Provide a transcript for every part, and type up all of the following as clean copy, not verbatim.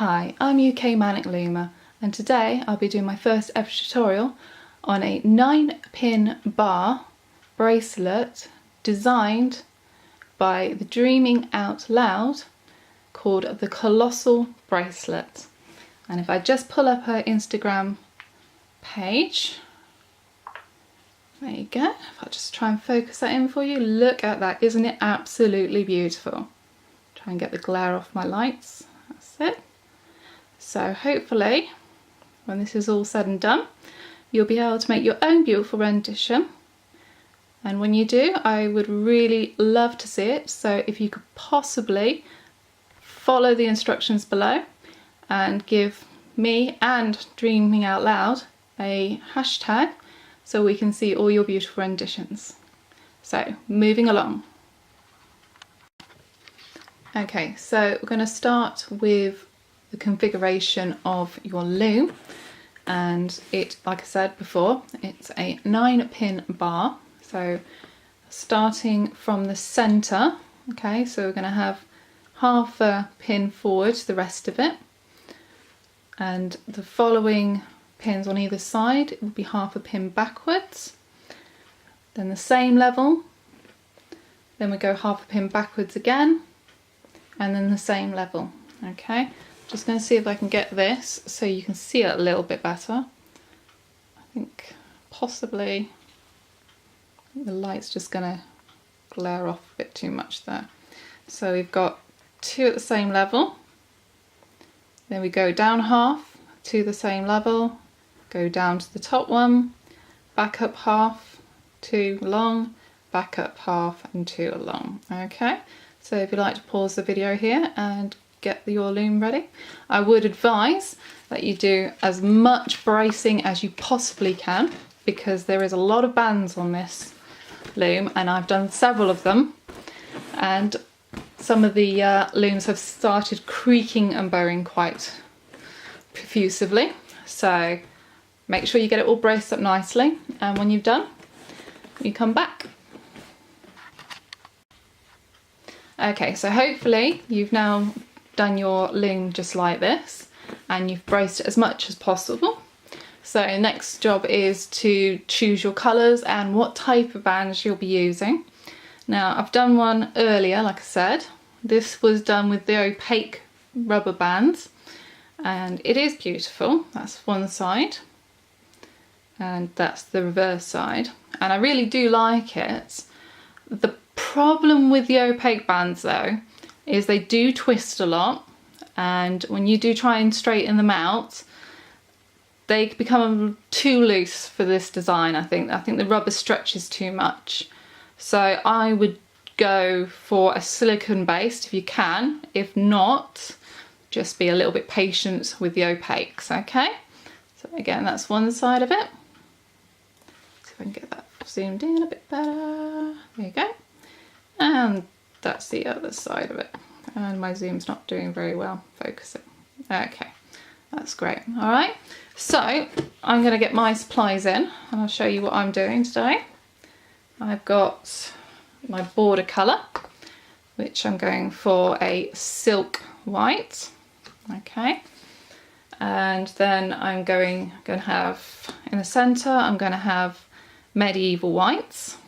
Hi, I'm UK Manic Loomer, and today I'll be doing my first ever tutorial on a 9-pin bar bracelet designed by the Dreaming Out Loud called the Colossal bracelet. And if I just pull up her Instagram page, there you go. If I just try and focus that in for you, look at that. Isn't it absolutely beautiful? Try and get the glare off my lights. That's it. So hopefully, when this is all said and done, you'll be able to make your own beautiful rendition. And when you do, I would really love to see it. So if you could possibly follow the instructions below and give me and Dreaming Out Loud a hashtag so we can see all your beautiful renditions. So moving along. Okay, so we're going to start with the configuration of your loom, and it, like I said before, it's a 9-pin bar. So starting from the center, okay, so we're going to have half a pin forward to the rest of it, and the following pins on either side will be half a pin backwards, then the same level, then we go half a pin backwards again, and then the same level. Okay, just going to see if I can get this so you can see it a little bit better. I think possibly the light's just going to glare off a bit too much there. So we've got 2 at the same level, then we go down half, 2 the same level, go down to the top one, back up half, 2 along, back up half and 2 along. Okay, so if you'd like to pause the video here and get your loom ready, I would advise that you do as much bracing as you possibly can, because there is a lot of bands on this loom and I've done several of them, and some of the looms have started creaking and bowing quite profusively. So make sure you get it all braced up nicely, and when you've done, you come back. Okay, so hopefully you've now done your loom just like this and you've braced it as much as possible. So next job is to choose your colours and what type of bands you'll be using. Now I've done one earlier, like I said. This was done with the opaque rubber bands and it is beautiful. That's one side and that's the reverse side, and I really do like it. The problem with the opaque bands though is they do twist a lot, and when you do try and straighten them out, they become too loose for this design. I think the rubber stretches too much. So I would go for a silicone based if you can. If not, just be a little bit patient with the opaques. Okay, so again, that's one side of it. See if I can get that zoomed in a bit better. There you go. And that's the other side of it. And my zoom's not doing very well focusing. Okay, that's great. All right, so I'm going to get my supplies in and I'll show you what I'm doing today. I've got my border colour, which I'm going for a silk white. Okay, and then I'm going to have in the centre, I'm going to have medieval whites,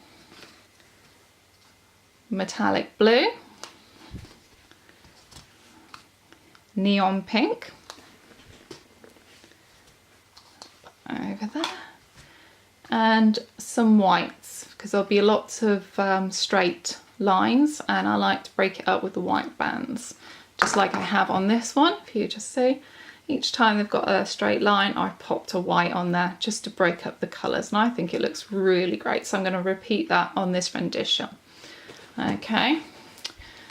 metallic blue, neon pink over there, and some whites, because there'll be lots of straight lines and I like to break it up with the white bands, just like I have on this one. If you just see, each time they've got a straight line I popped a white on there just to break up the colours, and I think it looks really great, so I'm going to repeat that on this rendition. Okay,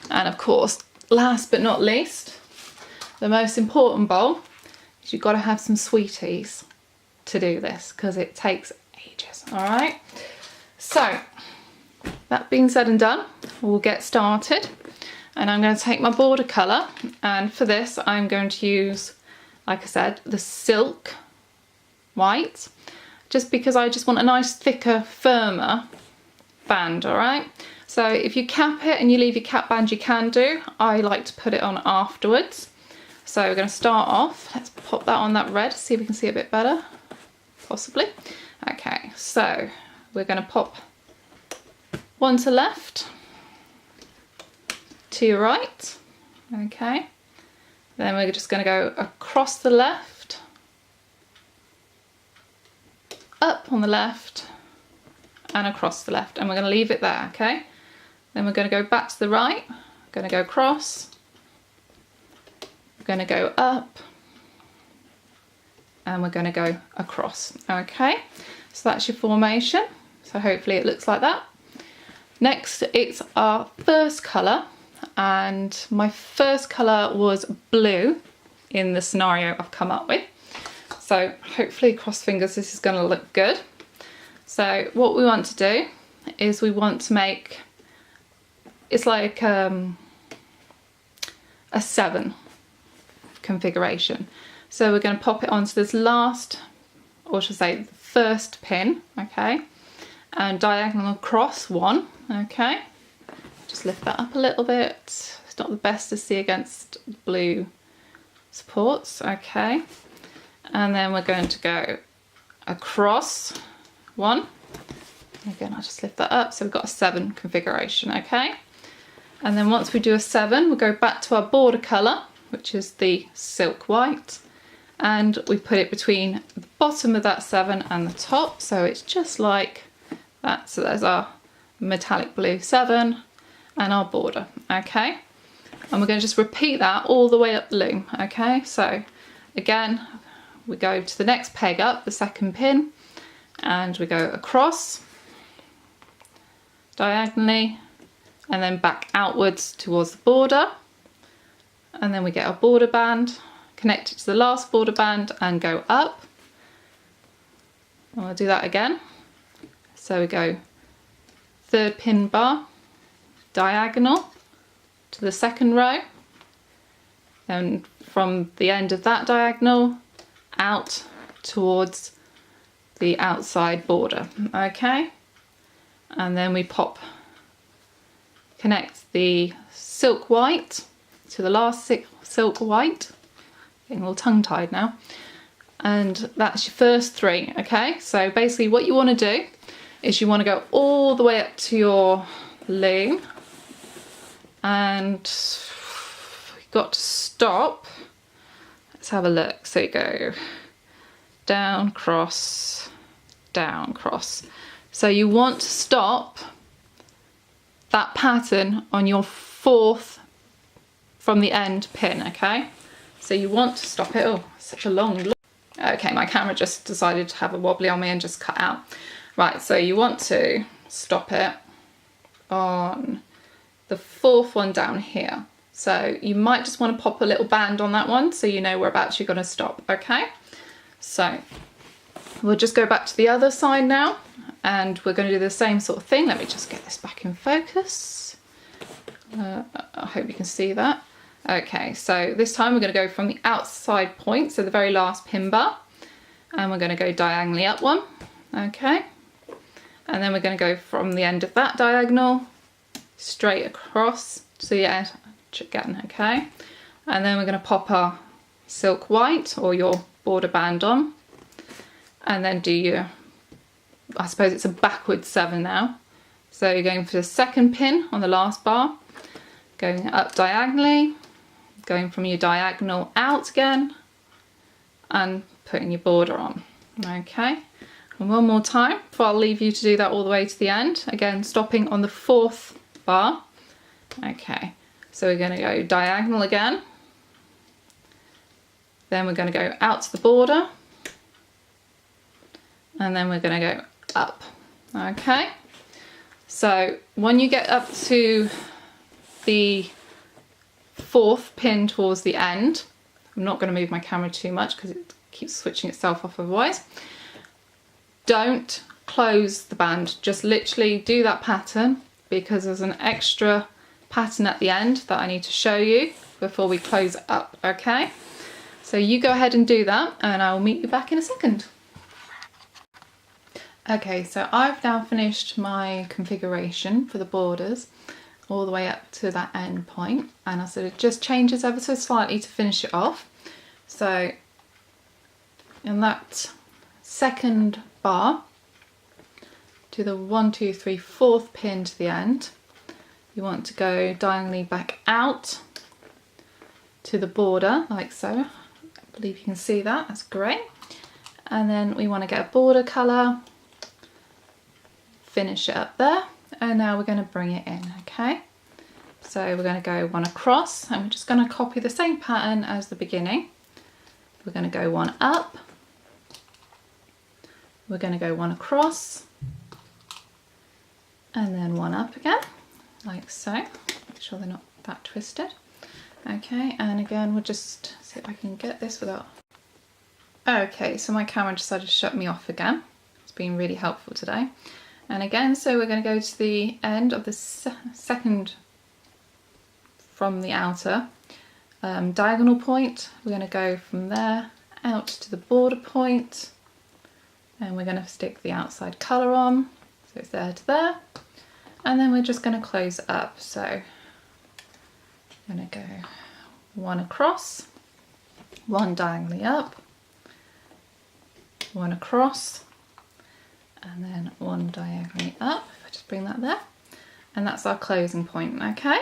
and of course, last but not least, the most important bowl is you've got to have some sweeties to do this, because it takes ages. All right, so that being said and done, we'll get started, and I'm going to take my border colour, and for this I'm going to use, like I said, the silk white, just because I just want a nice thicker, firmer band. All right, so if you cap it and you leave your cap band, you can do. I like to put it on afterwards. So we're going to start off, let's pop that on that red, see if we can see a bit better, possibly. Okay, so we're going to pop one to left, to your right, okay. Then we're just going to go across the left, up on the left, and across the left, and we're going to leave it there, okay. Then we're going to go back to the right, going to go across, we're going to go up, and we're going to go across, okay. So that's your formation, so hopefully it looks like that. Next, it's our first colour, and my first colour was blue in the scenario I've come up with. So hopefully, cross fingers, this is going to look good. So what we want to do is we want to make, it's like a 7 configuration. So we're going to pop it onto this last, or should I say the first pin, okay, and diagonal across one, okay. Just lift that up a little bit. It's not the best to see against blue supports, okay. And then we're going to go across one. Again, I'll just lift that up. So we've got a 7 configuration, okay. And then once we do a 7, we'll go back to our border colour, which is the silk white, and we put it between the bottom of that 7 and the top, so it's just like that. So there's our metallic blue 7 and our border, okay. And we're going to just repeat that all the way up the loom, okay. So again, we go to the next peg up, the second pin, and we go across diagonally and then back outwards towards the border, and then we get our border band, connect it to the last border band and go up, and we'll do that again. So we go third pin bar, diagonal to the second row, and from the end of that diagonal out towards the outside border, okay. And then we connect the silk white to the last silk white, getting a little tongue tied now, and that's your first 3, okay. So basically what you want to do is you want to go all the way up to your loom, and you've got to stop. Let's have a look. So you go down, cross, down, cross. So you want to stop that pattern on your 4th from the end pin, okay? So you want to stop it. Oh, such a long look. Okay, my camera just decided to have a wobbly on me and just cut out. Right, so you want to stop it on the 4th one down here. So you might just want to pop a little band on that one so you know whereabouts you're going to stop, okay? So we'll just go back to the other side now, and we're going to do the same sort of thing. Let me just get this back in focus. I hope you can see that. Okay, so this time we're going to go from the outside point, so the very last pin bar, and we're going to go diagonally up one, okay? And then we're going to go from the end of that diagonal straight across to the end again, okay? And then we're going to pop our silk white or your border band on, and then do your, I suppose it's a backward 7 now. So you're going for the second pin on the last bar, going up diagonally, going from your diagonal out again, and putting your border on, okay? And one more time before I'll leave you to do that all the way to the end. Again, stopping on the 4th bar, okay? So we're going to go diagonal again, then we're going to go out to the border, and then we're going to go up, okay? So when you get up to the 4th pin towards the end, I'm not going to move my camera too much because it keeps switching itself off otherwise. Don't close the band, just literally do that pattern, because there's an extra pattern at the end that I need to show you before we close it up, okay? So you go ahead and do that, and I'll meet you back in a second. Okay, so I've now finished my configuration for the borders. all the way up to that end point, and I said it just changes ever so slightly to finish it off. So in that second bar to the 1, 2, 3, 4th pin to the end, you want to go diagonally back out to the border like so. I believe you can see that, that's great. And then we want to get a border colour, finish it up there, and now we're going to bring it in, okay? So we're going to go one across, and we're just going to copy the same pattern as the beginning. We're going to go one up, we're going to go one across, and then one up again, like so. Make sure they're not that twisted. Okay, and again, we'll just see if I can get this without... Okay, so my camera decided to shut me off again. It's been really helpful today. And again, so we're going to go to the end of the second from the outer diagonal point. We're going to go from there out to the border point, and we're going to stick the outside colour on, so it's there to there, and then we're just going to close it up. So I'm going to go one across, one diagonally up, one across, and then one diagonally up. If I just bring that there, and that's our closing point, okay?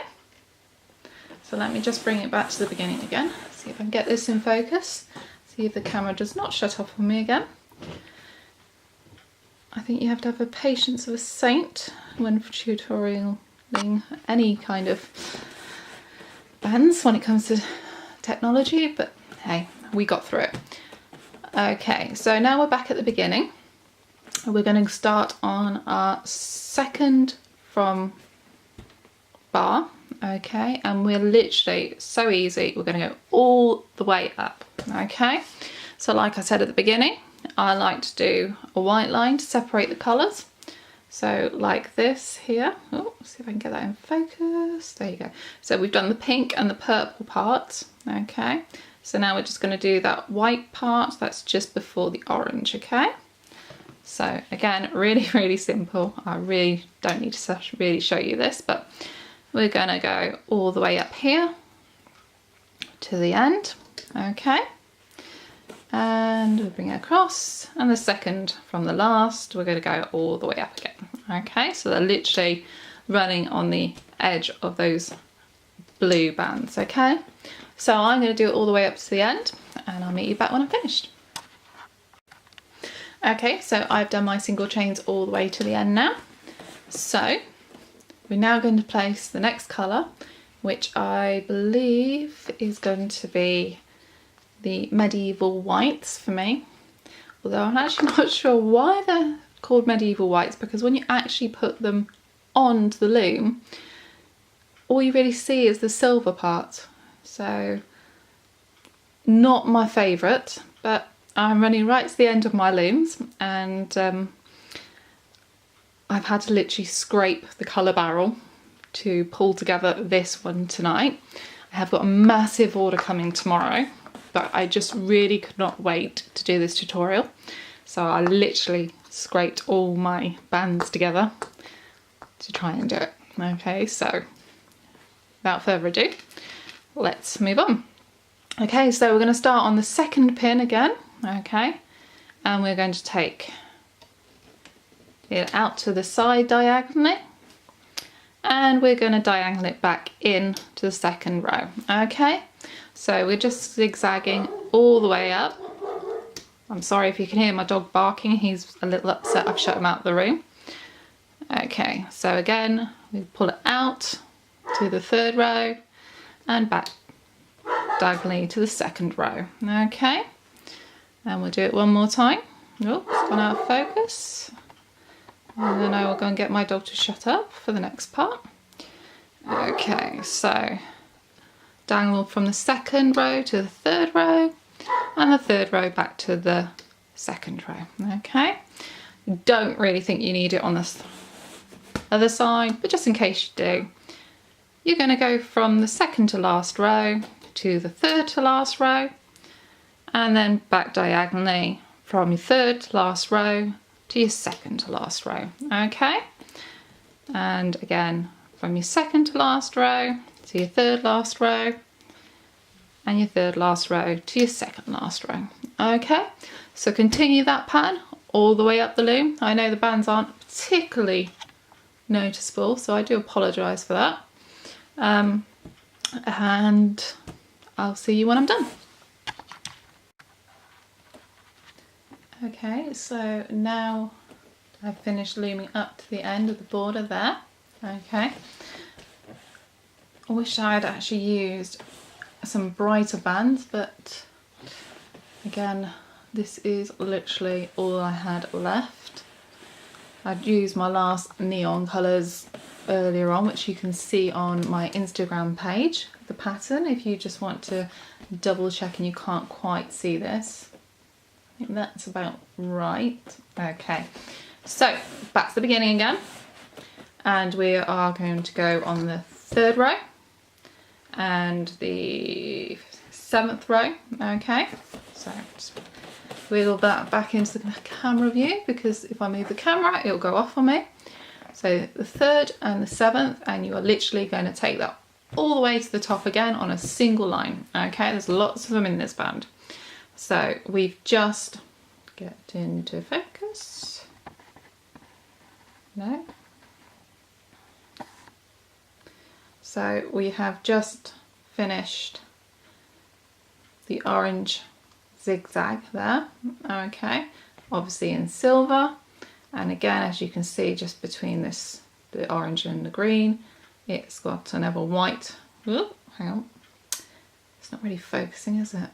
So let me just bring it back to the beginning again, see if I can get this in focus, see if the camera does not shut off on me again. I think you have to have the patience of a saint when tutorialing any kind of bands when it comes to technology, but hey, we got through it. Okay, so now we're back at the beginning. We're going to start on our second from bar, okay, and we're literally so easy, we're going to go all the way up, okay? So like I said at the beginning, I like to do a white line to separate the colours. So like this here, oh, see if I can get that in focus, there you go. So we've done the pink and the purple part, okay? So now we're just going to do that white part, that's just before the orange, okay? So again, really simple. I really don't need to really show you this, but we're going to go all the way up here to the end, okay? And we'll bring it across, and the second from the last, we're going to go all the way up again, okay? So they're literally running on the edge of those blue bands, okay? So I'm going to do it all the way up to the end, and I'll meet you back when I'm finished. Okay, so I've done my single chains all the way to the end now. So we're now going to place the next colour, which I believe is going to be the medieval whites for me. Although I'm actually not sure why they're called medieval whites, because when you actually put them onto the loom, all you really see is the silver part. So not my favourite, but I'm running right to the end of my looms, and I've had to literally scrape the colour barrel to pull together this one tonight. I have got a massive order coming tomorrow, but I just really could not wait to do this tutorial. So I literally scraped all my bands together to try and do it. Okay, so without further ado, let's move on. Okay, so we're going to start on the second pin again, okay, and we're going to take it out to the side diagonally, and we're going to diagonal it back in to the second row, okay? So we're just zigzagging all the way up. I'm sorry if you can hear my dog barking, he's a little upset I've shut him out of the room. Okay, so again, we pull it out to the third row and back diagonally to the second row, okay? And we'll do it one more time. Oh, it's gone out of focus. And then I will go and get my dog to shut up for the next part. Okay, so diagonal from the second row to the third row, and the third row back to the second row, okay? Don't really think you need it on this other side, but just in case you do, you're going to go from the second to last row to the third to last row, and then back diagonally from your third to last row to your second to last row, okay? And again, from your second to last row to your third last row, and your third last row to your second last row. Okay, so continue that pattern all the way up the loom. I know the bands aren't particularly noticeable, so I do apologise for that. And I'll see you when I'm done. Okay, so now I've finished looming up to the end of the border there. Okay, I wish I had actually used some brighter bands, but again, this is literally all I had left. I'd used my last neon colours earlier on, which you can see on my Instagram page, the pattern, if you just want to double check and you can't quite see this. I think that's about right. Okay, so back to the beginning again, and we are going to go on the third row and the 7th row. Okay, so just wheel that back into the camera view, because if I move the camera it'll go off on me. So the 3rd and the 7th, and you are literally going to take that all the way to the top again on a single line. Okay, there's lots of them in this band. So we've just, get into focus, no. So we have just finished the orange zigzag there, okay, obviously in silver, and again, as you can see, just between this, the orange and the green, it's got another white. Ooh, hang on, it's not really focusing, is it?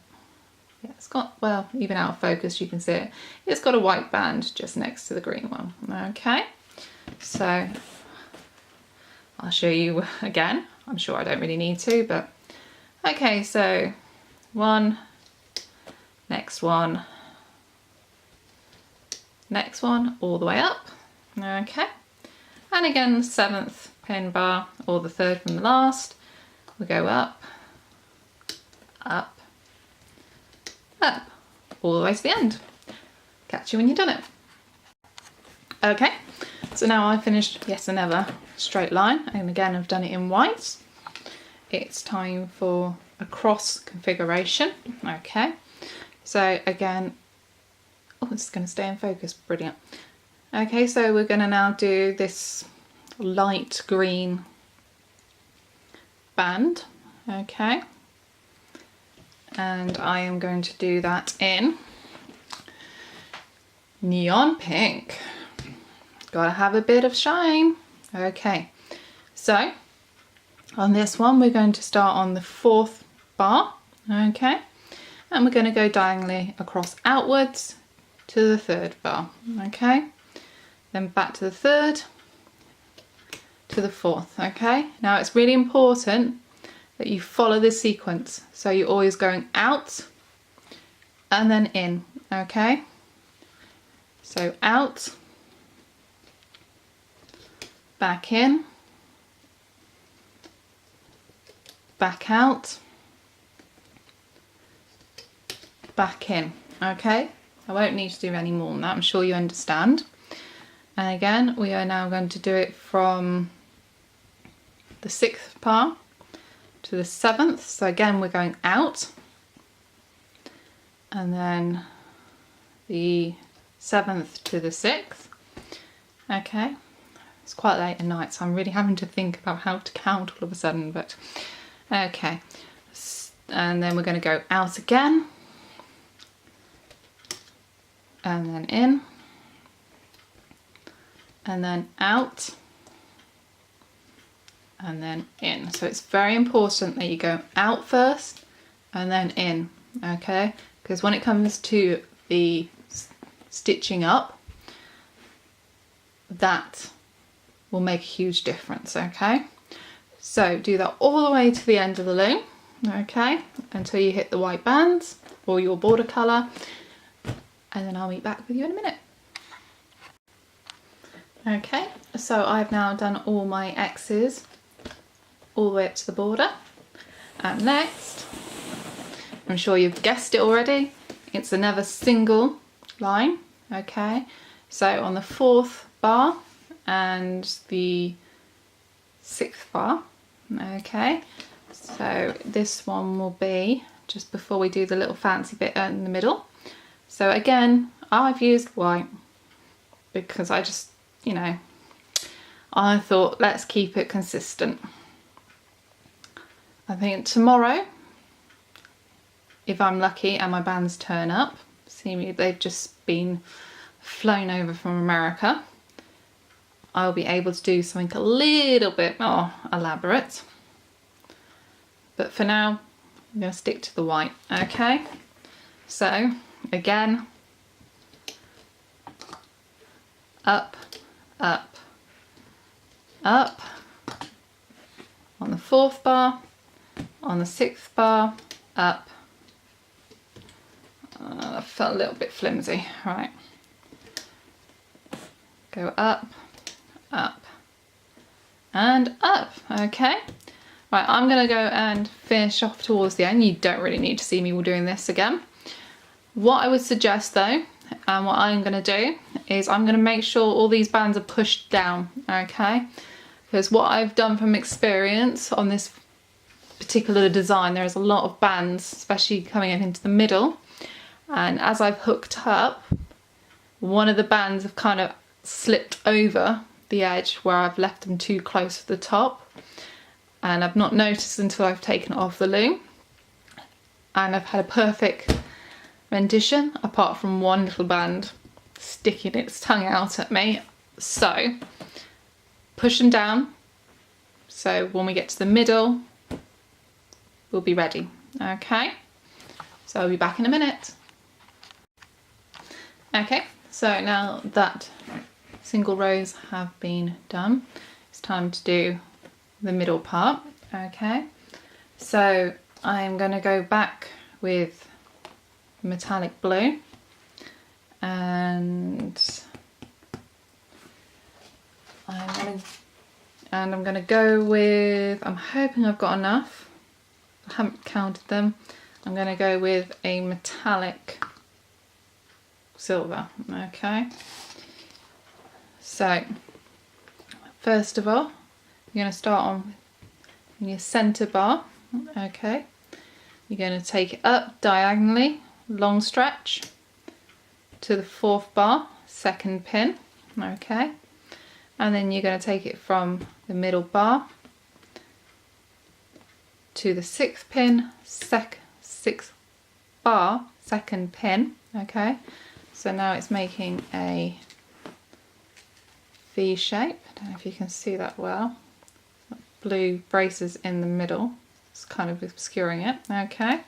Yeah, it's got, well, even out of focus you can see it. It's got a white band just next to the green one. Okay, so I'll show you again. I'm sure I don't really need to, but okay, so one, next one, next one, all the way up. Okay, and again, the 7th pin bar, or the 3rd from the last, we go up, up, up, all the way to the end. Catch you when you've done it. Okay, so now I've finished yet another straight line, and again I've done it in white. It's time for a cross configuration. Okay, so again, oh, it's going to stay in focus, brilliant. Okay, so we're going to now do this light green band. Okay, and I am going to do that in neon pink. Gotta have a bit of shine. Okay, so on this one we're going to start on the 4th bar, okay, and we're going to go diagonally across outwards to the 3rd bar, okay, then back to the 3rd to the 4th. Okay, now it's really important that you follow this sequence, so you're always going out and then in. Okay, so out, back in, back out, back in. Okay, I won't need to do any more than that, I'm sure you understand. And again, we are now going to do it from the 6th bar to the 7th. So again, we're going out, and then the 7th to the 6th. Okay, it's quite late at night, so I'm really having to think about how to count all of a sudden, but okay. And then we're going to go out again, and then in, and then out, and then in. So it's very important that you go out first and then in, okay? Because when it comes to the stitching up, that will make a huge difference, okay? So do that all the way to the end of the loom, okay, until you hit the white bands or your border colour, and then I'll meet back with you in a minute. Okay, so I've now done all my X's all the way up to the border, and next, I'm sure you've guessed it already, it's another single line, okay? So on the 4th bar and the 6th bar. Okay, so this one will be just before we do the little fancy bit in the middle. So again, I've used white because I just, you know, I thought let's keep it consistent. I think tomorrow, if I'm lucky and my bands turn up, see me, they've just been flown over from America, I'll be able to do something a little bit more elaborate. But for now, I'm going to stick to the white, okay? So, again, up, up, up, on the 4th bar, on the 6th bar, up. I felt a little bit flimsy, right. Go up, up, and up, okay? Right, I'm gonna go and finish off towards the end. You don't really need to see me doing this again. What I would suggest though, and what I'm gonna do, is I'm gonna make sure all these bands are pushed down, okay? Because what I've done from experience on this particular design, there's a lot of bands, especially coming in into the middle, and as I've hooked up, one of the bands have kind of slipped over the edge where I've left them too close to the top, and I've not noticed until I've taken it off the loom, and I've had a perfect rendition apart from one little band sticking its tongue out at me. So push them down, so when we get to the middle we'll be ready, okay? So I'll be back in a minute. Okay, so now that single rows have been done, it's time to do the middle part, okay? So I'm going to go back with metallic blue, and I'm going to go with, I'm hoping I've got enough, I haven't counted them, I'm going to go with a metallic silver, okay? So first of all, you're going to start on your centre bar, okay? You're going to take it up diagonally, long stretch, to the 4th bar, 2nd pin, okay? And then you're going to take it from the middle bar to the 6th pin, 6th bar, 2nd pin, okay? So now it's making a V shape. I don't know if you can see that well. Blue braces in the middle. It's kind of obscuring it, okay?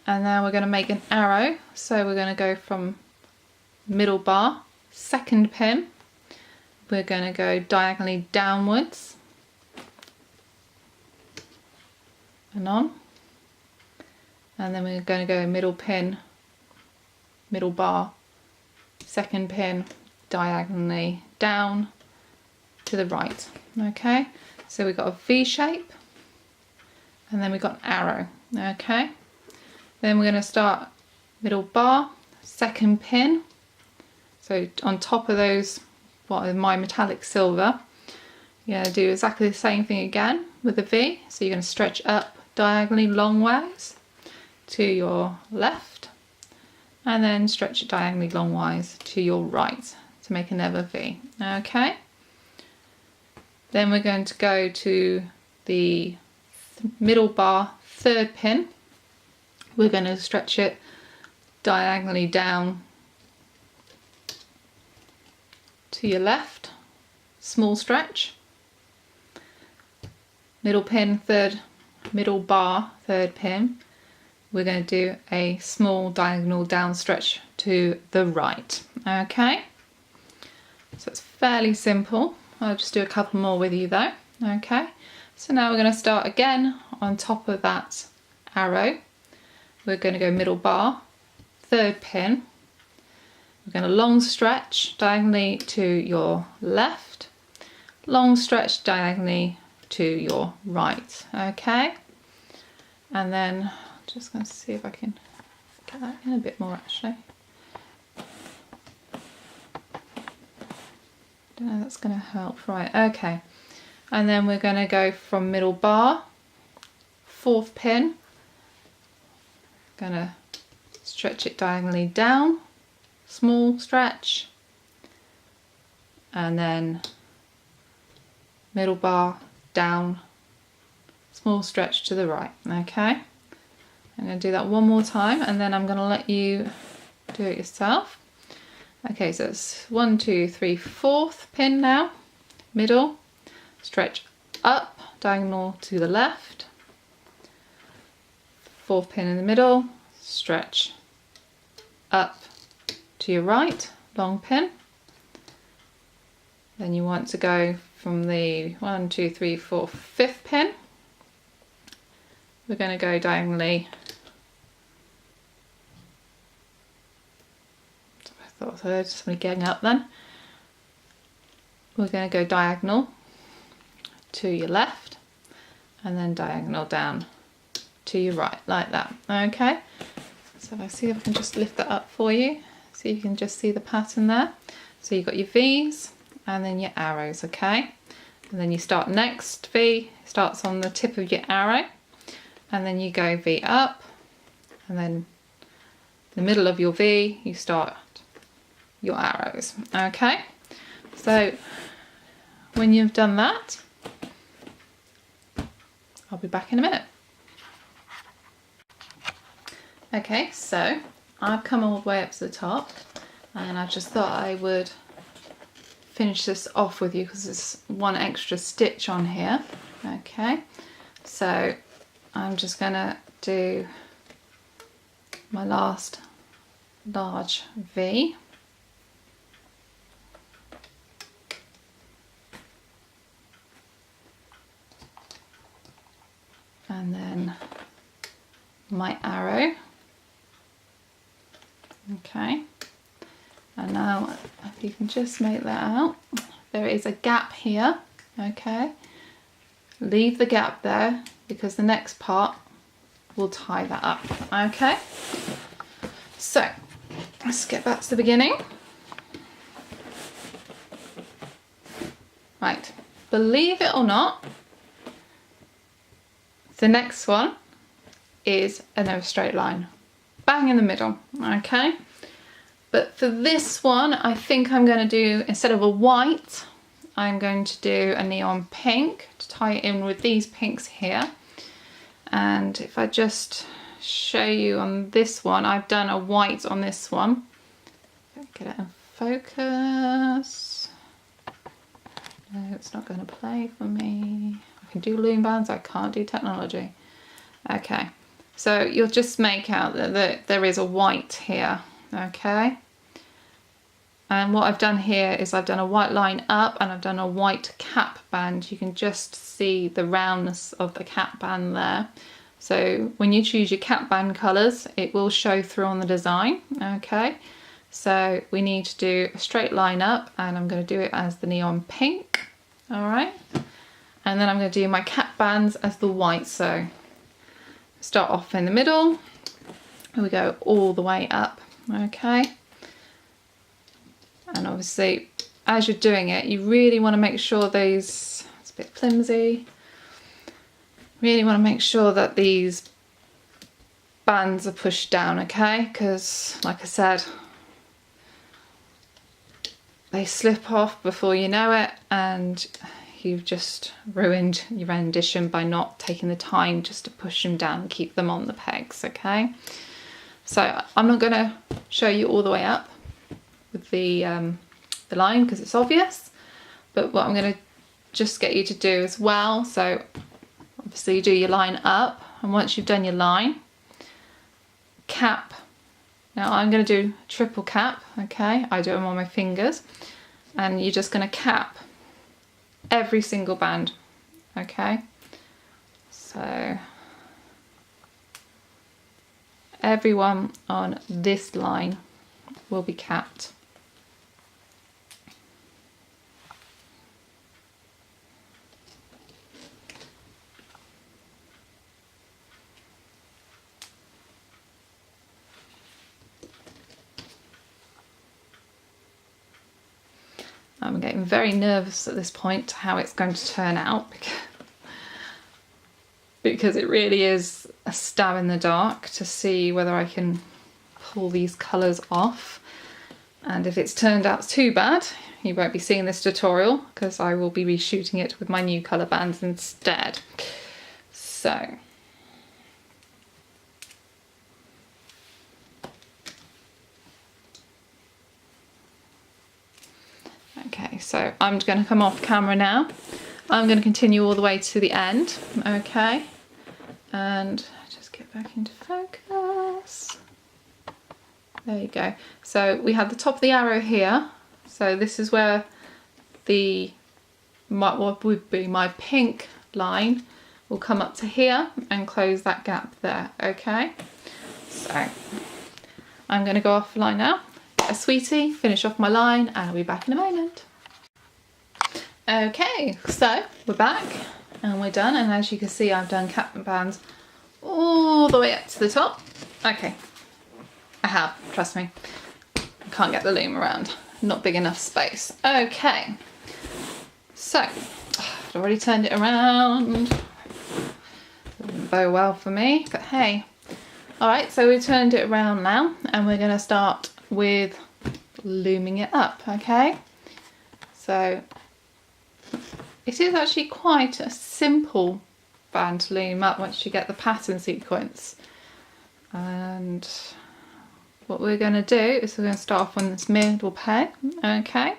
And now we're going to make an arrow. So we're going to go from middle bar, 2nd pin. We're going to go diagonally downwards and on. And then we're going to go middle pin, middle bar, 2nd pin, diagonally down to the right, okay? So we've got a V shape, and then we've got an arrow, okay? Then we're going to start middle bar, 2nd pin, so on top of those, what are my metallic silver, you're going to do exactly the same thing again with a V, so you're going to stretch up diagonally long ways to your left, and then stretch it diagonally longwise to your right to make another V, okay? Then we're going to go to the middle bar, 3rd pin. We're going to stretch it diagonally down to your left, small stretch, middle pin, middle bar, 3rd pin. We're going to do a small diagonal down stretch to the right, okay? So it's fairly simple. I'll just do a couple more with you though, okay? So now we're going to start again on top of that arrow. We're going to go middle bar, 3rd pin. We're going to long stretch diagonally to your left, long stretch diagonally to your right, okay? And then just going to see if I can get that in a bit more actually. Don't know if that's going to help. Right, okay. And then we're going to go from middle bar, 4th pin, going to stretch it diagonally down, small stretch, and then middle bar, down, small stretch to the right. Okay, I'm going to do that one more time and then I'm going to let you do it yourself. Okay, so it's 1, 2, 3, 4th pin now, middle, stretch up, diagonal to the left, 4th pin in the middle, stretch up to your right, long pin. Then you want to go from the 1, 2, 3, 4, 5th pin. We're going to go diagonally. I thought I heard somebody getting up then. We're going to go diagonal to your left and then diagonal down to your right, like that. Okay, so if I see if I can just lift that up for you, so you can just see the pattern there. So you've got your V's and then your arrows, okay? And then you start next V, starts on the tip of your arrow, and then you go V up, and then the middle of your V, you start your arrows, okay? So when you've done that, I'll be back in a minute. Okay, so I've come all the way up to the top and I just thought I would finish this off with you because there's one extra stitch on here. Okay, so I'm just gonna do my last large V. And then my arrow. Okay, and now if you can just make that out, there is a gap here. Okay, leave the gap there because the next part will tie that up. Okay, so let's get back to the beginning. Right, believe it or not, the next one is another straight line, bang in the middle, okay? But for this one, I think I'm going to do, instead of a white, I'm going to do a neon pink to tie it in with these pinks here. And if I just show you on this one, I've done a white on this one. Get it in focus. No, it's not going to play for me. I can do loom bands, I can't do technology. Okay, so you'll just make out that there is a white here, okay? And what I've done here is I've done a white line up and I've done a white cap band. You can just see the roundness of the cap band there. So when you choose your cap band colours, it will show through on the design, okay? So we need to do a straight line up and I'm going to do it as the neon pink, all right? And then I'm going to do my cap bands as the white. So start off in the middle and we go all the way up, okay? And obviously as you're doing it, you really want to make sure these, it's a bit flimsy, really want to make sure that these bands are pushed down, okay? Because like I said, they slip off before you know it and you've just ruined your rendition by not taking the time just to push them down and keep them on the pegs, okay? So I'm not going to show you all the way up with the line because it's obvious, but what I'm going to just get you to do as well, so obviously you do your line up, and once you've done your line, cap. Now I'm going to do triple cap, okay? I do them on my fingers, and you're just going to cap every single band, okay? So everyone on this line will be capped. I'm getting very nervous at this point how it's going to turn out because it really is a stab in the dark to see whether I can pull these colours off. And if it's turned out too bad, you won't be seeing this tutorial because I will be reshooting it with my new colour bands instead. So, okay, so I'm going to come off camera now. I'm going to continue all the way to the end, okay? And just get back into focus. There you go. So we have the top of the arrow here. So this is where what would be my pink line will come up to here and close that gap there, okay? So I'm going to go offline now, get a sweetie, finish off my line, and I'll be back in a moment. Okay, so we're back and we're done, and as you can see I've done cap bands all the way up to the top. Okay, I have, trust me. I can't get the loom around, not big enough space. Okay, so I've already turned it around. Doesn't bow well for me, but hey. Alright, so we've turned it around now and we're going to start with looming it up, okay? So it is actually quite a simple band to loom up once you get the pattern sequence. And what we're going to do is we're going to start off on this middle peg, okay?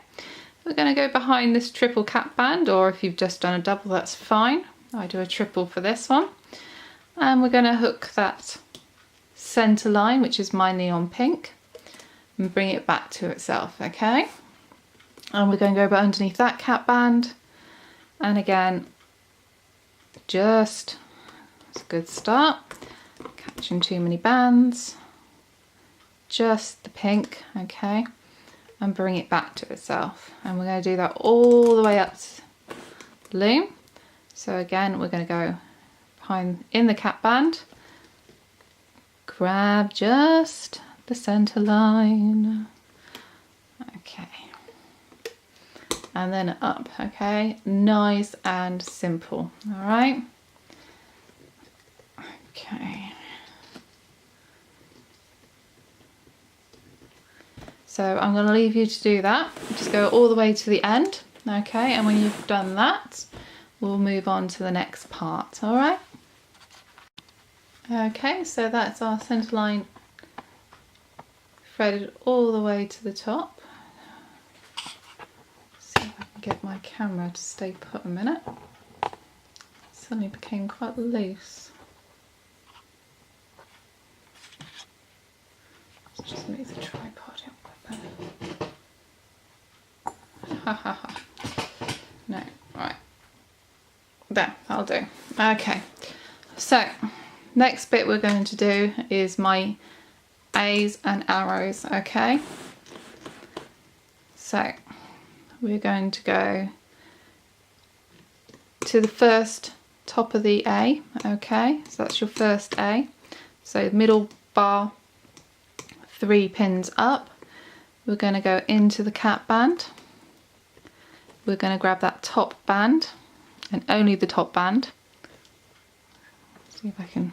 We're going to go behind this triple cap band, or if you've just done a double, that's fine. I do a triple for this one. And we're going to hook that centre line, which is my neon pink, and bring it back to itself, okay? And we're going to go underneath that cap band, and again, just, it's a good start, catching too many bands, just the pink, okay, and bring it back to itself. And we're going to do that all the way up to the loom. So again, we're going to go behind in the cap band, grab just the centre line, okay, and then up, okay, nice and simple, all right, okay. So I'm going to leave you to do that, just go all the way to the end, okay, and when you've done that, we'll move on to the next part, all right. Okay, so that's our centre line threaded all the way to the top. See if I can get my camera to stay put a minute. It suddenly became quite loose. Let's just move the tripod in with that. Ha ha ha. No, right. There, I'll do. Okay, so next bit we're going to do is my A's and arrows, okay? So we're going to go to the first top of the A, okay? So that's your first A. So middle bar, 3 pins up. We're going to go into the cap band. We're going to grab that top band and only the top band. See if I can.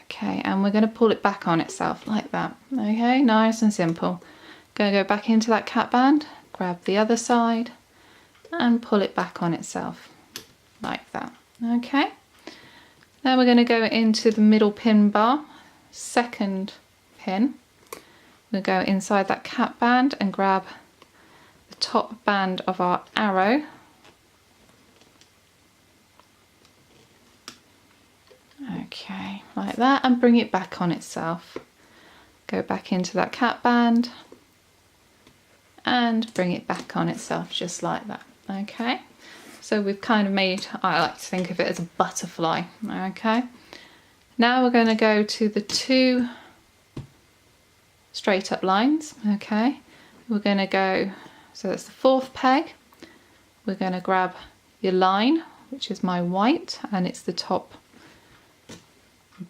Okay, and we're going to pull it back on itself like that. Okay, nice and simple. Going to go back into that cap band, grab the other side and pull it back on itself like that. Okay, now we're going to go into the middle pin bar, second pin. We'll go inside that cap band and grab the top band of our arrow. Okay, like that, and bring it back on itself. Go back into that cap band and bring it back on itself just like that. Okay, so we've kind of made, I like to think of it as a butterfly. Okay, now we're going to go to the 2 straight up lines. Okay, we're going to go, so that's the 4th peg. We're going to grab your line, which is my white, and it's the top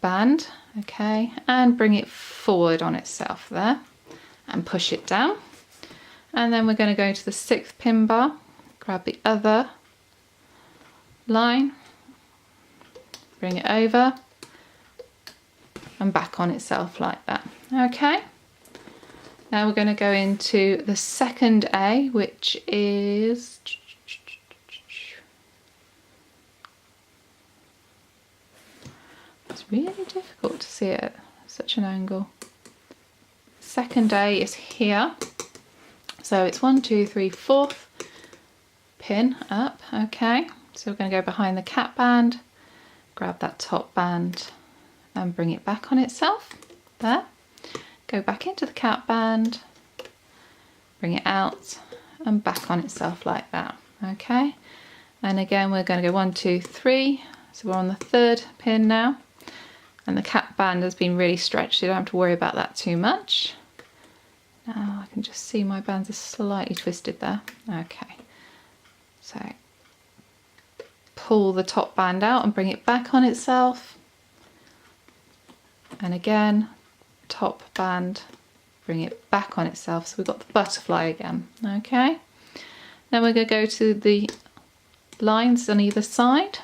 band, okay, and bring it forward on itself there, and push it down. And then we're going to go to the 6th pin bar, grab the other line, bring it over and back on itself like that. Okay, now we're going to go into the 2nd A, which is really difficult to see it at such an angle. 2nd A is here, so it's 1, 2, 3, 4th pin up. Okay, so we're going to go behind the cap band, grab that top band and bring it back on itself there, go back into the cap band, bring it out and back on itself like that. Okay, and again we're going to go 1, 2, 3, so we're on the 3rd pin now. And the cap band has been really stretched, so you don't have to worry about that too much. Now I can just see my bands are slightly twisted there. Okay, so pull the top band out and bring it back on itself. And again, top band, bring it back on itself. So we've got the butterfly again. Okay, then we're going to go to the lines on either side,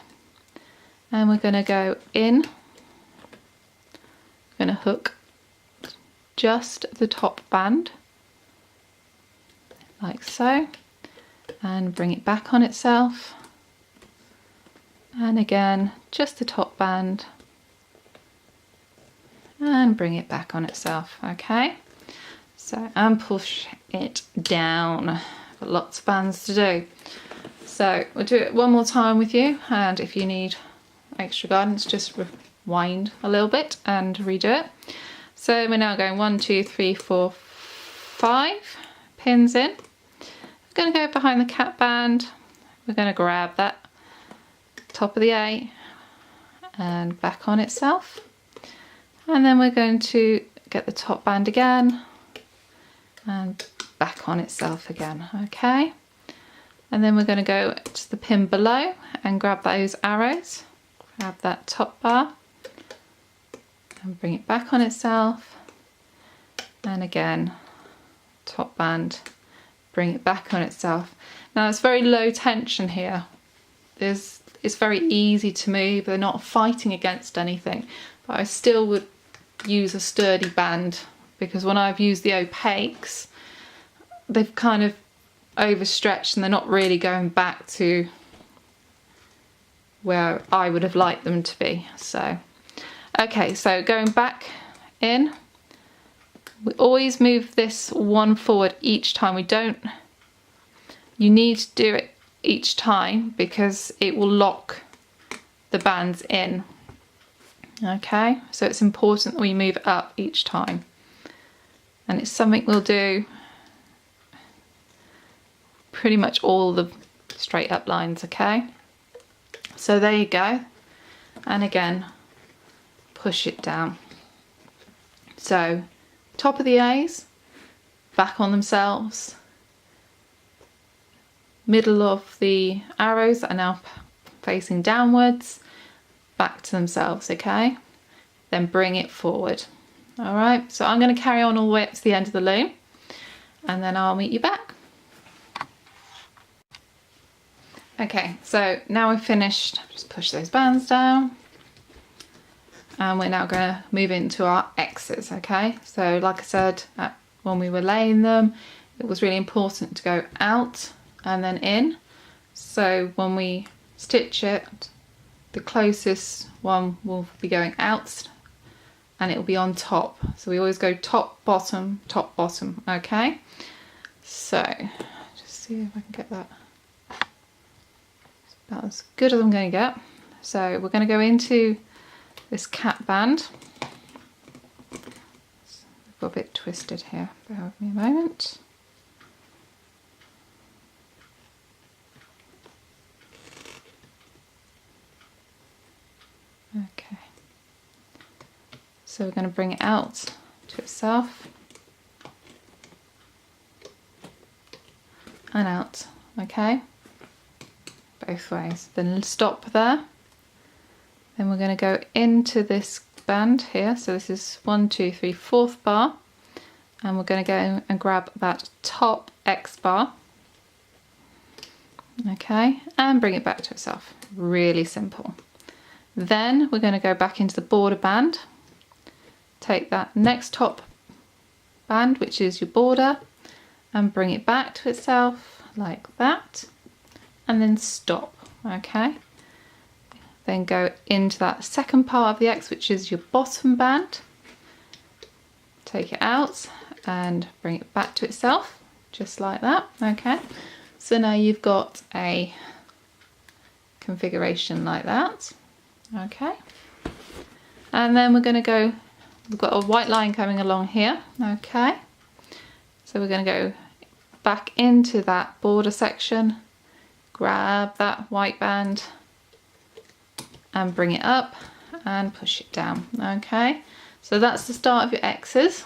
and we're going to go in. Going to hook just the top band like so and bring it back on itself, and again just the top band and bring it back on itself. Okay, so and push it down. I've got lots of bands to do, so we'll do it one more time with you, and if you need extra guidance just wind a little bit and redo it. So we're now going 1, 2, 3, 4, 5 pins in. We're going to go behind the cap band, we're going to grab that top of the A and back on itself, and then we're going to get the top band again and back on itself again. Okay, and then we're going to go to the pin below and grab those arrows, grab that top bar and bring it back on itself, and again top band, bring it back on itself. Now it's very low tension here, it's very easy to move, they're not fighting against anything, but I still would use a sturdy band, because when I've used the opaques they've kind of overstretched and they're not really going back to where I would have liked them to be. So okay, so going back in, we always move this one forward each time. You need to do it each time because it will lock the bands in. Okay, so it's important that we move up each time, and it's something we'll do pretty much all the straight up lines. Okay, so there you go, and again push it down. So top of the A's back on themselves, middle of the arrows are now facing downwards, back to themselves. Okay, then bring it forward. All right, so I'm going to carry on all the way up to the end of the loom and then I'll meet you back. Okay, so now we've finished, just push those bands down. And we're now going to move into our X's. Okay, so like I said, when we were laying them, it was really important to go out and then in. So when we stitch it, the closest one will be going out and it will be on top. So we always go top, bottom, okay? So just see if I can get that. It's about as good as I'm going to get. So we're going to go into this cap band. I've got a bit twisted here, bear with me a moment. Okay, so we're going to bring it out to itself and out, okay, both ways. Then stop there. Then we're going to go into this band here, so this is 1, 2, 3, 4th bar, and we're going to go and grab that top X bar, okay, and bring it back to itself. Really simple. Then we're going to go back into the border band, take that next top band, which is your border, and bring it back to itself like that, and then stop, okay. Then go into that second part of the X, which is your bottom band, take it out and bring it back to itself, just like that, okay. So now you've got a configuration like that, okay. And then we're going to go, we've got a white line coming along here, okay. So we're going to go back into that border section, grab that white band and bring it up and push it down, okay. So that's the start of your X's.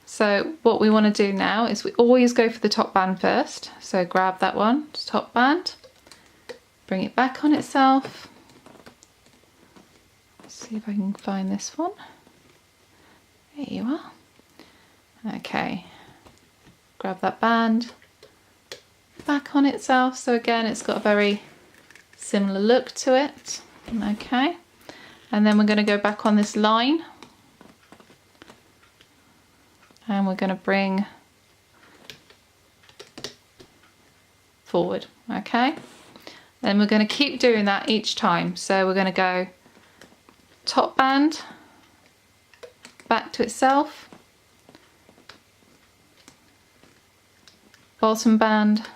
So what we want to do now is we always go for the top band first. So grab that one, top band, bring it back on itself. Let's see if I can find this one. There you are. Okay, grab that band, back on itself. So again, it's got a very similar look to it, okay. And then we're going to go back on this line and we're going to bring forward, okay. Then we're going to keep doing that each time. So we're going to go top band, back to itself, bottom band,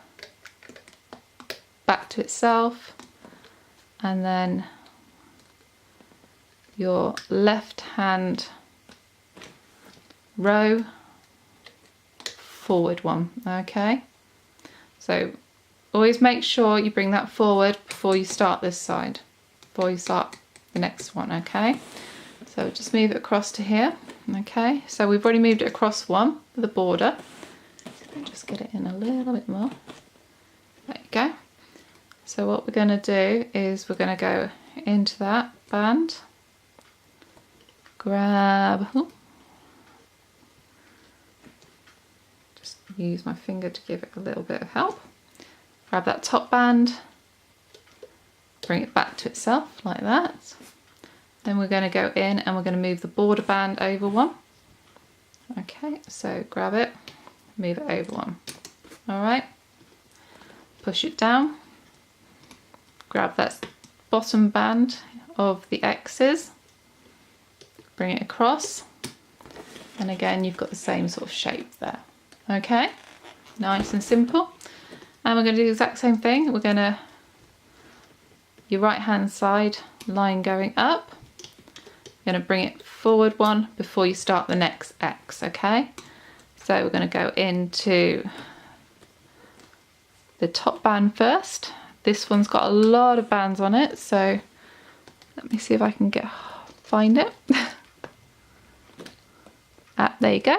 back to itself, and then your left hand row forward one, okay. So always make sure you bring that forward before you start this side, before you start the next one, okay. So just move it across to here, okay. So we've already moved it across one with the border. Just get it in a little bit more. There you go. So what we're going to do is we're going to go into that band, grab, just use my finger to give it a little bit of help, grab that top band, bring it back to itself like that. Then we're going to go in and we're going to move the border band over one. Okay, so grab it, move it over one. All right, push it down, grab that bottom band of the X's, bring it across, and again you've got the same sort of shape there. Okay, nice and simple. And we're going to do the exact same thing. We're going to, your right hand side line going up, you're going to bring it forward one before you start the next X, okay. So we're going to go into the top band first. This one's got a lot of bands on it, so let me see if I can find it. There you go.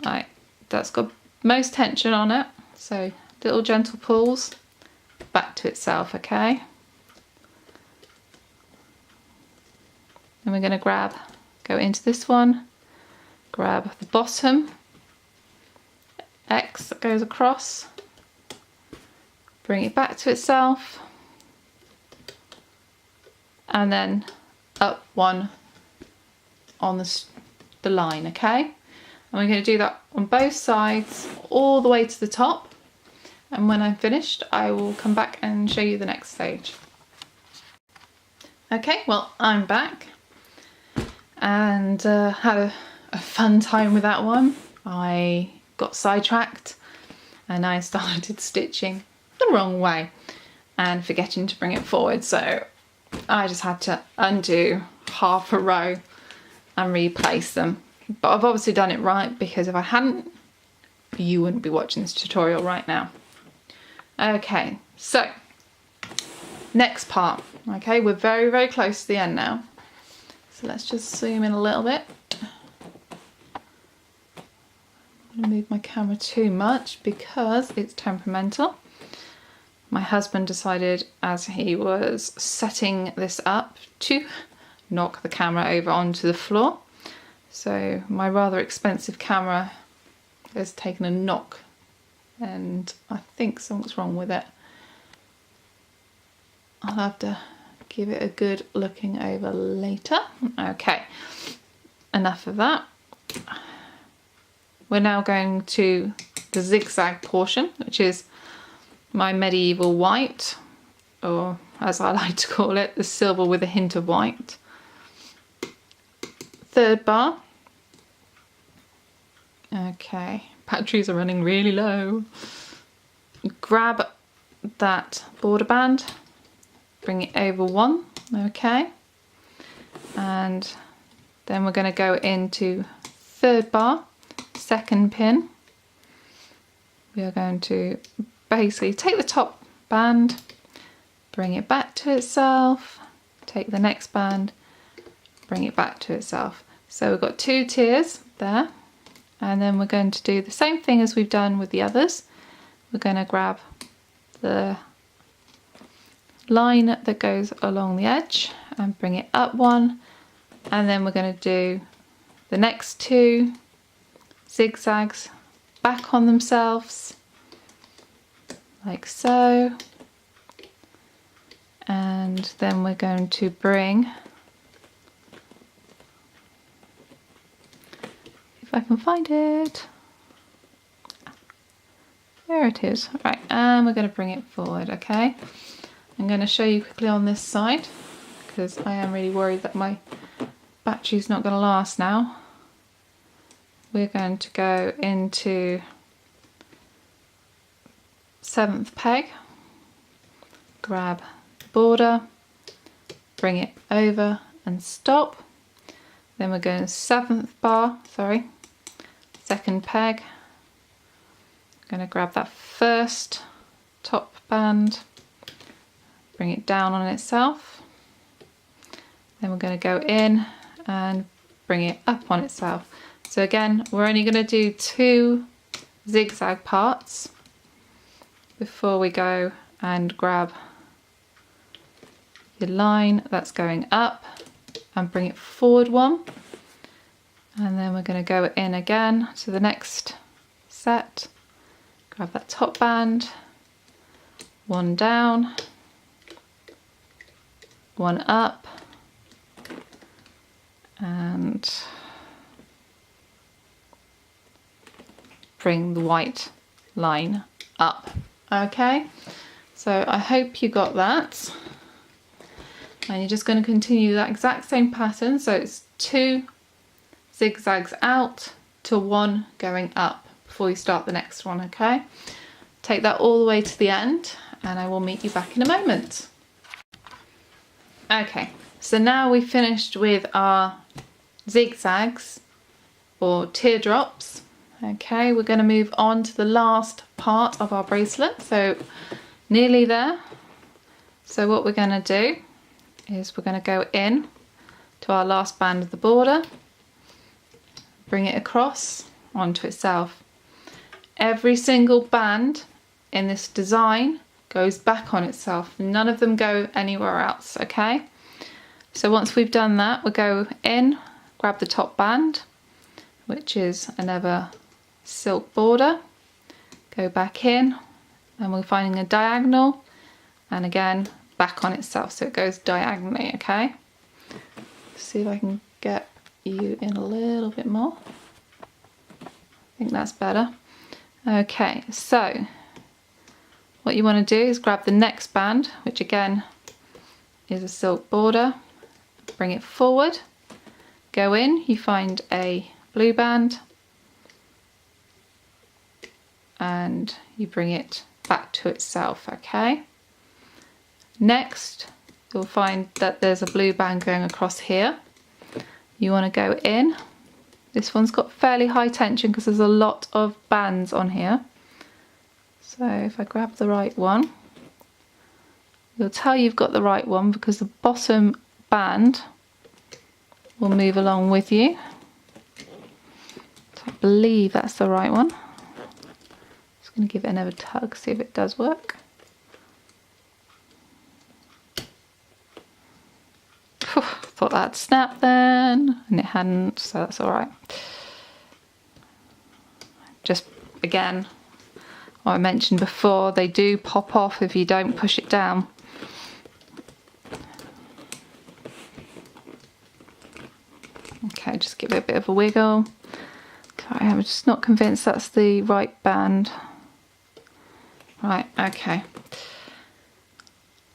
Right, that's got most tension on it, so little gentle pulls back to itself, okay. Then we're going to go into this one, grab the bottom X that goes across, bring it back to itself, and then up one on the line, okay. And we're going to do that on both sides all the way to the top, and when I'm finished I will come back and show you the next stage. Okay, well I'm back and had a fun time with that one. I got sidetracked and I started stitching the wrong way and forgetting to bring it forward, so I just had to undo half a row and replace them. But I've obviously done it right, because if I hadn't, you wouldn't be watching this tutorial right now. Okay, so next part. Okay, we're very, very close to the end now. So let's just zoom in a little bit. I'm going to move my camera too much because it's temperamental. My husband decided, as he was setting this up, to knock the camera over onto the floor. So my rather expensive camera has taken a knock and I think something's wrong with it. I'll have to give it a good looking over later. Okay, enough of that. We're now going to the zigzag portion, which is my medieval white, or as I like to call it, the silver with a hint of white. Third bar. Okay, batteries are running really low. Grab that border band, bring it over one, okay, and then we're going to go into third bar, second pin. We are going to basically take the top band, bring it back to itself, take the next band, bring it back to itself. So we've got 2 tiers there, and then we're going to do the same thing as we've done with the others. We're going to grab the line that goes along the edge and bring it up one, and then we're going to do the next 2 zigzags back on themselves like so, and then we're going to bring, if I can find it, there it is. Right, and we're going to bring it forward. Okay, I'm going to show you quickly on this side because I am really worried that my battery's not going to last now. We're going to go into 7th peg, grab the border, bring it over and stop. Then we're going 7th bar, sorry, 2nd peg. I'm going to grab that first top band, bring it down on itself. Then we're going to go in and bring it up on itself. So again, we're only going to do 2 zigzag parts before we go and grab your line that's going up and bring it forward one. And then we're going to go in again to the next set, grab that top band, 1 down, 1 up, and bring the white line up. Okay, so I hope you got that, and you're just going to continue that exact same pattern. So it's 2 zigzags out to 1 going up before you start the next one. Okay, take that all the way to the end and I will meet you back in a moment. Okay, so now we've finished with our zigzags or teardrops. Okay, we're going to move on to the last part of our bracelet, so nearly there. So what we're going to do is we're going to go in to our last band of the border, bring it across onto itself. Every single band in this design goes back on itself. None of them go anywhere else, okay? So once we've done that, we'll go in, grab the top band, which is another silk border, go back in, and we're finding a diagonal, and again back on itself, so it goes diagonally. Okay, see if I can get you in a little bit more. I think that's better. Okay, so what you want to do is grab the next band, which again is a silk border, bring it forward, go in, you find a blue band, and you bring it back to itself. Okay, next you'll find that there's a blue band going across here. You want to go in. This one's got fairly high tension because there's a lot of bands on here. So if I grab the right one, you'll tell you've got the right one because the bottom band will move along with you. So I believe that's the right one. Just going to give it another tug, see if it does work. thought that'd snap then, and it hadn't, so that's all right. Just again, what I mentioned before, they do pop off if you don't push it down. Okay, just give it a bit of a wiggle. Sorry, I'm just not convinced that's the right band. Right, okay.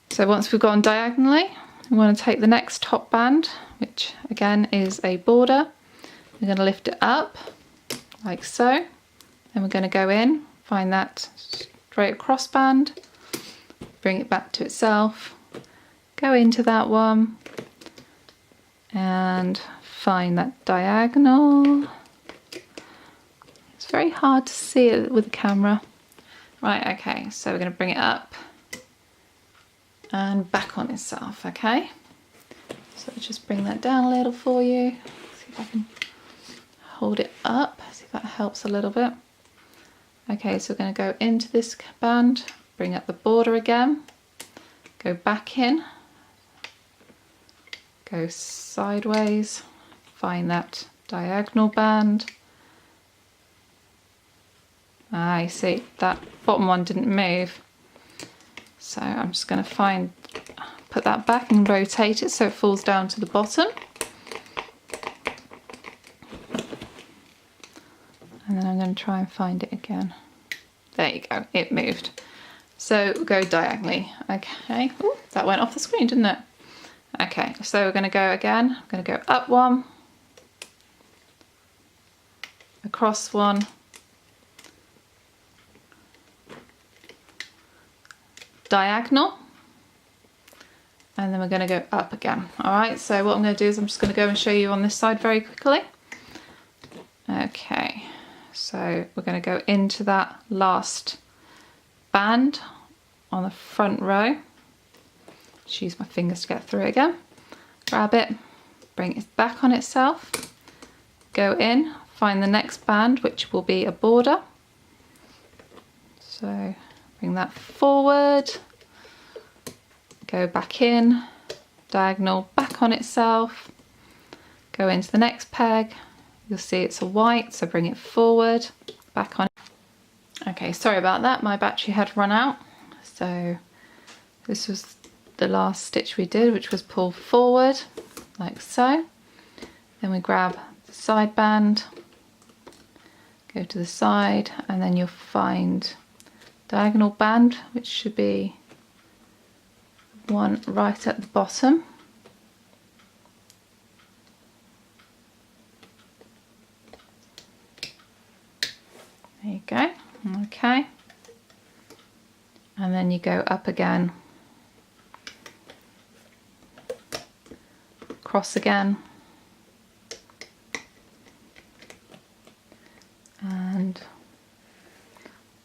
So once we've gone diagonally, we want to take the next top band, which again is a border. We're going to lift it up like so. Then we're going to go in, find that straight across band, bring it back to itself, go into that one, and find that diagonal. It's very hard to see it with the camera. Right, okay, so we're going to bring it up and back on itself, okay? So just bring that down a little for you. See if I can hold it up, see if that helps a little bit. Okay, so we're going to go into this band, bring up the border again, go back in, go sideways, find that diagonal band. I see that bottom one didn't move, so I'm just going to put that back and rotate it so it falls down to the bottom, and then I'm going to try and find it again. There you go, it moved. So go diagonally. Okay. Ooh, that went off the screen, didn't it? Okay, so we're going to go again. I'm going to go up one, across one, diagonal, and then we're going to go up again. All right, so what I'm going to do is I'm just going to go and show you on this side very quickly. Okay, so we're going to go into that last band on the front row. Just use my fingers to get through it again. Grab it, bring it back on itself, go in, find the next band, which will be a border. So bring that forward, go back in, diagonal, back on itself, go into the next peg. You'll see it's a white, so bring it forward, back on. Okay, sorry about that, my battery had run out. So this was the last stitch we did, which was pull forward like so. Then we grab the side band, go to the side, and then you'll find diagonal band, which should be one right at the bottom. There you go. Okay, and then you go up again, cross again, and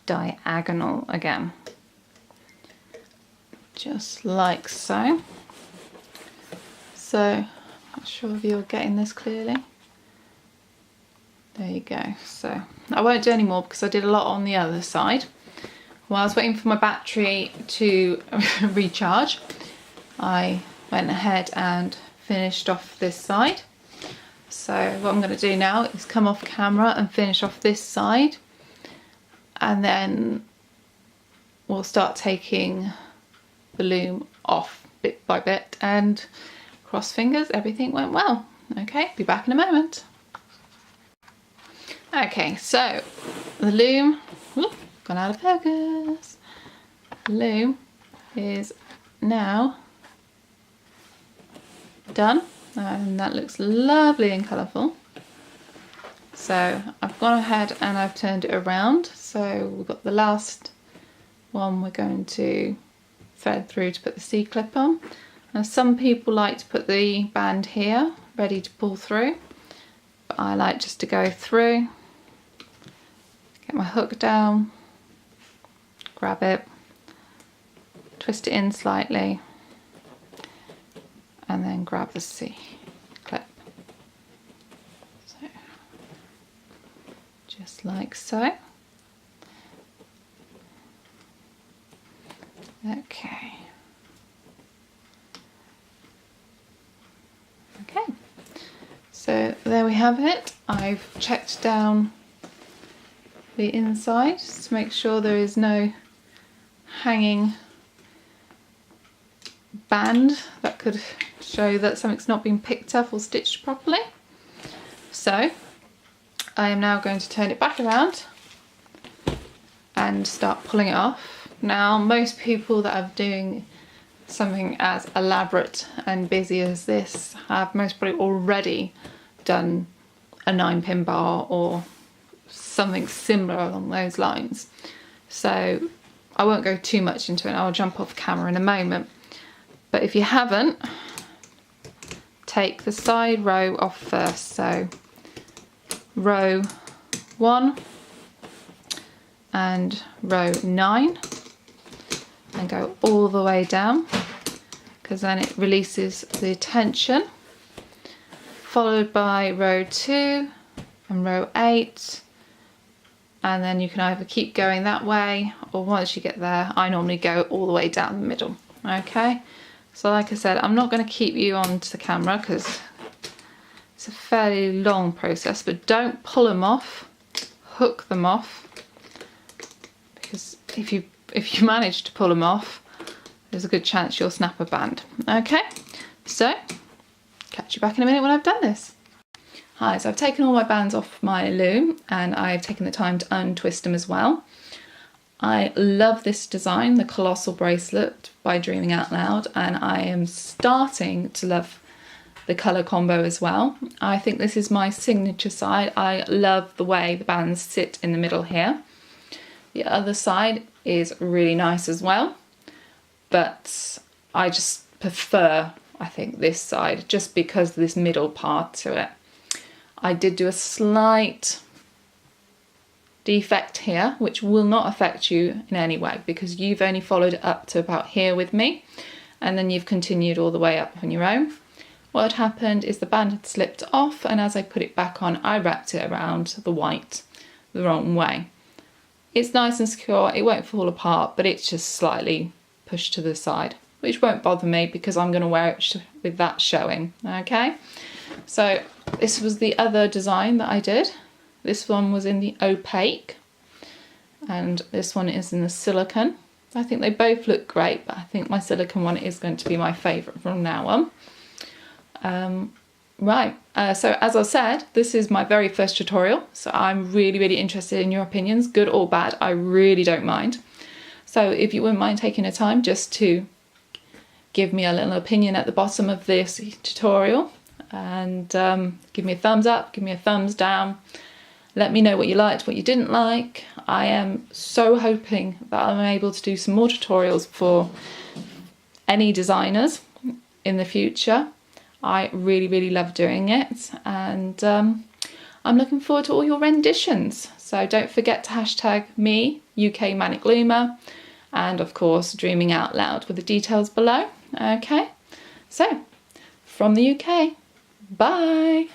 diagonal again, just like so. So, not sure if you're getting this clearly. There you go. So I won't do any more because I did a lot on the other side. While I was waiting for my battery to recharge, I went ahead and finished off this side. So what I'm going to do now is come off camera and finish off this side, and then we'll start taking the loom off bit by bit, and cross fingers, everything went well. Okay, be back in a moment. Okay, so the loom, gone out of focus. The loom is now done, and that looks lovely and colourful. So I've gone ahead and I've turned it around. So we've got the last one we're going to thread through to put the C-clip on. Now some people like to put the band here, ready to pull through, but I like just to go through. Get my hook down, grab it, twist it in slightly, and then grab the C-clip. So, just like so. Okay. Okay, so there we have it. I've checked down the inside to make sure there is no hanging band that could show that something's not been picked up or stitched properly. So I am now going to turn it back around and start pulling it off. Now, most people that are doing something as elaborate and busy as this have most probably already done a 9-pin bar or something similar along those lines. So I won't go too much into it. I'll jump off camera in a moment. But if you haven't, take the side row off first. So row 1 and row 9, and go all the way down, because then it releases the tension, followed by row 2 and row 8, and then you can either keep going that way, or once you get there, I normally go all the way down the middle. Okay, so like I said, I'm not going to keep you on to the camera because it's a fairly long process, but don't pull them off, hook them off, because if you manage to pull them off, there's a good chance you'll snap a band. Okay, so catch you back in a minute when I've done this. Hi, so I've taken all my bands off my loom and I've taken the time to untwist them as well. I love this design, the Colossal bracelet by Dreaming Out Loud, and I am starting to love the colour combo as well. I think this is my signature side. I love the way the bands sit in the middle here. The other side is really nice as well, but I just prefer, I think, this side just because of this middle part to it. I did do a slight defect here, which will not affect you in any way because you've only followed it up to about here with me, and then you've continued all the way up on your own. What had happened is the band had slipped off, and as I put it back on, I wrapped it around the white the wrong way. It's nice and secure, it won't fall apart, but it's just slightly pushed to the side, which won't bother me because I'm going to wear it with that showing. Okay, so this was the other design that I did. This one was in the opaque and this one is in the silicone. I think they both look great, but I think my silicone one is going to be my favourite from now on. So as I said, this is my very first tutorial, so I'm really interested in your opinions, good or bad. I really don't mind. So if you wouldn't mind taking the time just to give me a little opinion at the bottom of this tutorial, and give me a thumbs up, give me a thumbs down, let me know what you liked, what you didn't like. I am so hoping that I'm able to do some more tutorials for any designers in the future. I really love doing it, and I'm looking forward to all your renditions. So don't forget to hashtag me, UK Manic Loomer, and of course Dreaming Out Loud with the details below. Okay, so from the UK, bye!